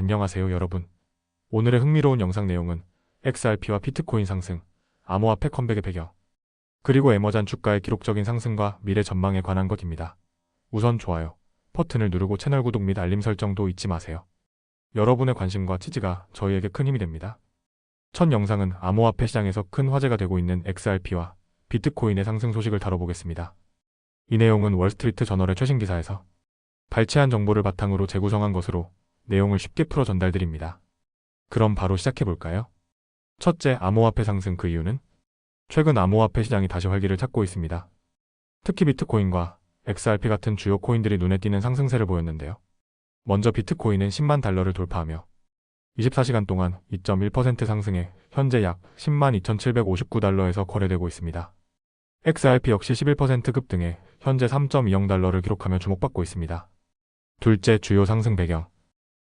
안녕하세요 여러분. 오늘의 흥미로운 영상 내용은 XRP와 비트코인 상승, 암호화폐 컴백의 배경, 그리고 에머잔 주가의 기록적인 상승과 미래 전망에 관한 것입니다. 우선 좋아요, 버튼을 누르고 채널 구독 및 알림 설정도 잊지 마세요. 여러분의 관심과 지지가 저희에게 큰 힘이 됩니다. 첫 영상은 암호화폐 시장에서 큰 화제가 되고 있는 XRP와 비트코인의 상승 소식을 다뤄보겠습니다. 이 내용은 월스트리트 저널의 최신 기사에서 발췌한 정보를 바탕으로 재구성한 것으로 내용을 쉽게 풀어 전달드립니다. 그럼 바로 시작해볼까요? 첫째, 암호화폐 상승 그 이유는? 최근 암호화폐 시장이 다시 활기를 찾고 있습니다. 특히 비트코인과 XRP 같은 주요 코인들이 눈에 띄는 상승세를 보였는데요. 먼저 비트코인은 10만 달러를 돌파하며 24시간 동안 2.1% 상승해 현재 약 10만 2,759달러에서 거래되고 있습니다. XRP 역시 11% 급등해 현재 3.20 달러를 기록하며 주목받고 있습니다. 둘째, 주요 상승 배경.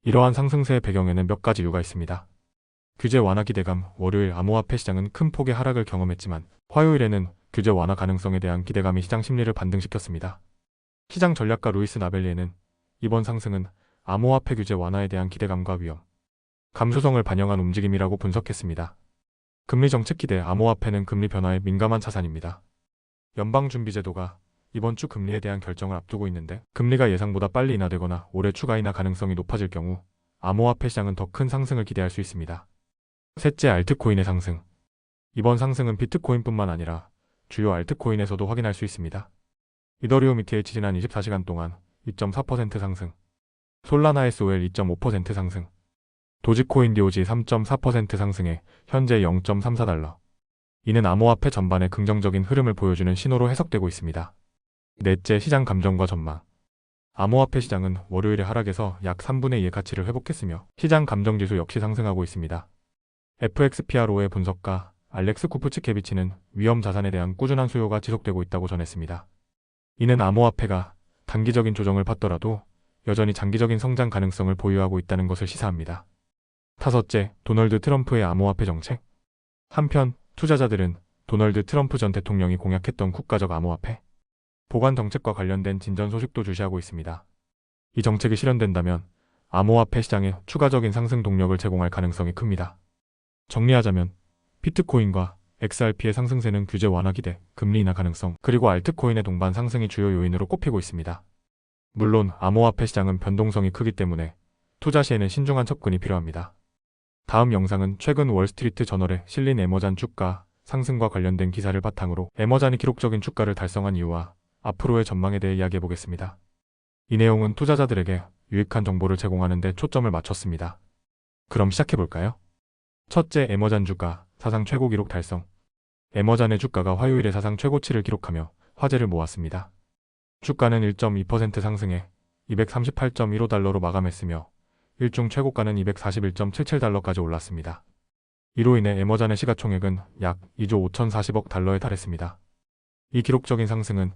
이러한 상승세의 배경에는 몇 가지 이유가 있습니다. 규제 완화 기대감. 월요일 암호화폐 시장은 큰 폭의 하락을 경험했지만 화요일에는 규제 완화 가능성에 대한 기대감이 시장 심리를 반등시켰습니다. 시장 전략가 루이스 나벨리에는 이번 상승은 암호화폐 규제 완화에 대한 기대감과 위험, 감수성을 반영한 움직임이라고 분석했습니다. 금리 정책 기대. 암호화폐는 금리 변화에 민감한 자산입니다. 연방준비제도가 이번 주 금리에 대한 결정을 앞두고 있는데 금리가 예상보다 빨리 인하되거나 올해 추가 인하 가능성이 높아질 경우 암호화폐 시장은 더 큰 상승을 기대할 수 있습니다. 셋째, 알트코인의 상승. 이번 상승은 비트코인뿐만 아니라 주요 알트코인에서도 확인할 수 있습니다. 이더리움 ETH 지난 24시간 동안 2.4% 상승, 솔라나 SOL 2.5% 상승, 도지코인 DOG 3.4% 상승해 현재 0.34달러. 이는 암호화폐 전반의 긍정적인 흐름을 보여주는 신호로 해석되고 있습니다. 넷째, 시장 감정과 전망. 암호화폐 시장은 월요일의 하락에서 약 3분의 2의 가치를 회복했으며 시장 감정지수 역시 상승하고 있습니다. FXPRO의 분석가 알렉스 쿠프츠케비치는 위험 자산에 대한 꾸준한 수요가 지속되고 있다고 전했습니다. 이는 암호화폐가 단기적인 조정을 받더라도 여전히 장기적인 성장 가능성을 보유하고 있다는 것을 시사합니다. 다섯째, 도널드 트럼프의 암호화폐 정책. 한편 투자자들은 도널드 트럼프 전 대통령이 공약했던 국가적 암호화폐 보관 정책과 관련된 진전 소식도 주시하고 있습니다. 이 정책이 실현된다면 암호화폐 시장에 추가적인 상승 동력을 제공할 가능성이 큽니다. 정리하자면 비트코인과 XRP의 상승세는 규제 완화 기대, 금리 인하 가능성, 그리고 알트코인의 동반 상승이 주요 요인으로 꼽히고 있습니다. 물론 암호화폐 시장은 변동성이 크기 때문에 투자 시에는 신중한 접근이 필요합니다. 다음 영상은 최근 월스트리트 저널에 실린 에머잔 주가 상승과 관련된 기사를 바탕으로 에머잔이 기록적인 주가를 달성한 이유와 앞으로의 전망에 대해 이야기해보겠습니다. 이 내용은 투자자들에게 유익한 정보를 제공하는 데 초점을 맞췄습니다. 그럼 시작해볼까요? 첫째, 에머잔 주가 사상 최고 기록 달성. 에머잔의 주가가 화요일에 사상 최고치를 기록하며 화제를 모았습니다. 주가는 1.2% 상승해 238.15달러로 마감했으며 일중 최고가는 241.77달러까지 올랐습니다. 이로 인해 에머잔의 시가총액은 약 2조 5,040억 달러에 달했습니다. 이 기록적인 상승은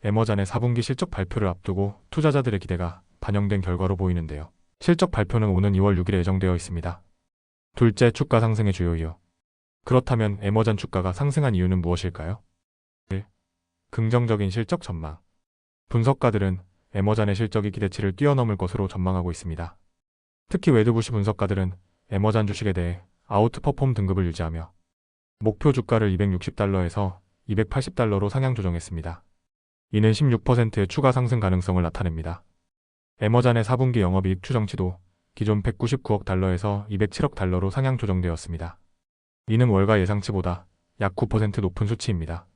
에머잔의 4분기 실적 발표를 앞두고 투자자들의 기대가 반영된 결과로 보이는데요. 실적 발표는 오는 2월 6일에 예정되어 있습니다. 둘째, 주가 상승의 주요 이유. 그렇다면 에머잔 주가가 상승한 이유는 무엇일까요? 1. 긍정적인 실적 전망. 분석가들은 에머잔의 실적이 기대치를 뛰어넘을 것으로 전망하고 있습니다. 특히 웨드부시 분석가들은 에머잔 주식에 대해 아웃퍼폼 등급을 유지하며 목표 주가를 260달러에서 280달러로 상향 조정했습니다. 이는 16%의 추가 상승 가능성을 나타냅니다. 에머잔의 4분기 영업이익 추정치도 기존 199억 달러에서 207억 달러로 상향 조정되었습니다. 이는 월가 예상치보다 약 9% 높은 수치입니다.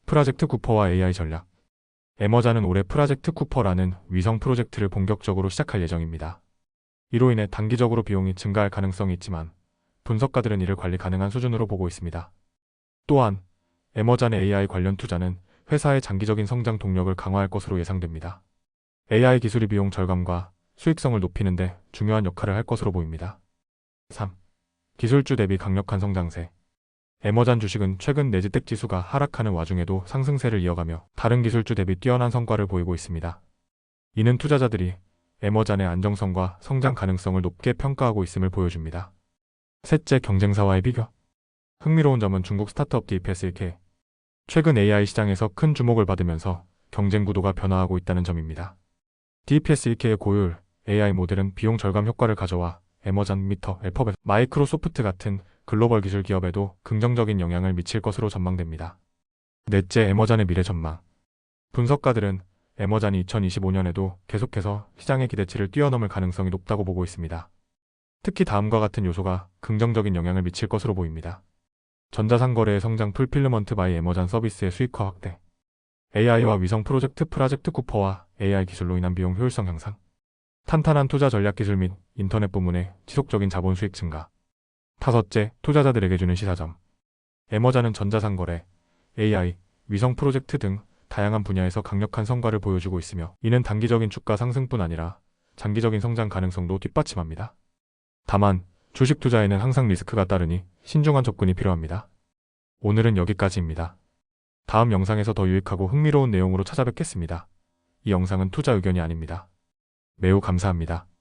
프로젝트 쿠퍼와 AI 전략. 에머잔은 올해 프로젝트 쿠퍼라는 위성 프로젝트를 본격적으로 시작할 예정입니다. 이로 인해 단기적으로 비용이 증가할 가능성이 있지만 분석가들은 이를 관리 가능한 수준으로 보고 있습니다. 또한 에머잔의 AI 관련 투자는 회사의 장기적인 성장 동력을 강화할 것으로 예상됩니다. AI 기술이 비용 절감과 수익성을 높이는 데 중요한 역할을 할 것으로 보입니다. 3. 기술주 대비 강력한 성장세. 에머잔 주식은 최근 내지택 지수가 하락하는 와중에도 상승세를 이어가며 다른 기술주 대비 뛰어난 성과를 보이고 있습니다. 이는 투자자들이 에머잔의 안정성과 성장 가능성을 높게 평가하고 있음을 보여줍니다. 셋째, 경쟁사와의 비교. 흥미로운 점은 중국 스타트업 DPS1K. 최근 AI 시장에서 큰 주목을 받으면서 경쟁 구도가 변화하고 있다는 점입니다. DPS1K의 고율, AI 모델은 비용 절감 효과를 가져와 애머전, 미터, 알파벳, 마이크로소프트 같은 글로벌 기술 기업에도 긍정적인 영향을 미칠 것으로 전망됩니다. 넷째, 애머전의 미래 전망. 분석가들은 애머전이 2025년에도 계속해서 시장의 기대치를 뛰어넘을 가능성이 높다고 보고 있습니다. 특히 다음과 같은 요소가 긍정적인 영향을 미칠 것으로 보입니다. 전자상거래의 성장, 풀필르먼트 바이 애머전 서비스의 수익화 확대, AI와 위성 프로젝트 쿠퍼와 AI 기술로 인한 비용 효율성 향상, 탄탄한 투자 전략 기술 및 인터넷 부문의 지속적인 자본 수익 증가. 다섯째, 투자자들에게 주는 시사점. 애머전은 전자상거래, AI, 위성 프로젝트 등 다양한 분야에서 강력한 성과를 보여주고 있으며 이는 단기적인 주가 상승뿐 아니라 장기적인 성장 가능성도 뒷받침합니다. 다만 주식 투자에는 항상 리스크가 따르니 신중한 접근이 필요합니다. 오늘은 여기까지입니다. 다음 영상에서 더 유익하고 흥미로운 내용으로 찾아뵙겠습니다. 이 영상은 투자 의견이 아닙니다. 매우 감사합니다.